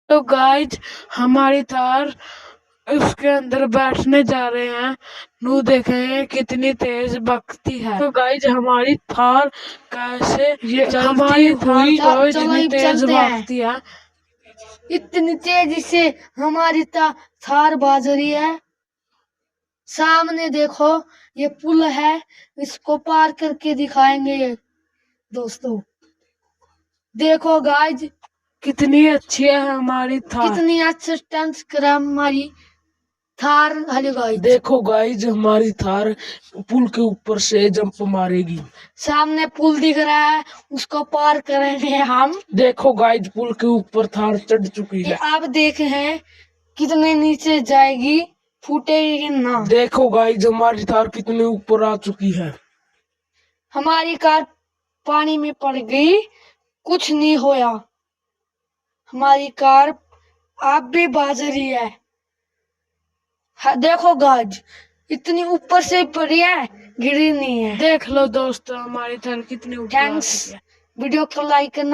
तो गाइज हमारी थार उसके अंदर बैठने जा रहे हैं। नू देखें कितनी तेज भगती है। तो गाइज हमारी थार कैसे ये हमारी हुई तो इतनी तेज भागती है। इतनी तेजी से हमारी थार भाग रही है। सामने देखो ये पुल है, इसको पार करके दिखाएंगे दोस्तों। देखो गाइज कितनी अच्छी है हमारी थार, कितनी अच्छी स्टंट्स कर हमारी थार। हेलो गाइज, देखो गाइज हमारी थार पुल के ऊपर से जंप मारेगी। सामने पुल दिख रहा है, उसको पार करेंगे हम। देखो गाइज पुल के ऊपर थार चढ़ चुकी है। आप देखे हैं कितने नीचे जाएगी, फूटेगी ना। देखो गाइज हमारी थार कितने ऊपर आ चुकी है। हमारी कार पानी में पड़ गई, कुछ नहीं होया। हमारी कार आप भी बाज रही है। देखो गाइज इतनी ऊपर से पड़ी है, गिरी नहीं है। देख लो दोस्तों हमारी थार कितनी ऊपर आ चुकी है। वीडियो को लाइक करना।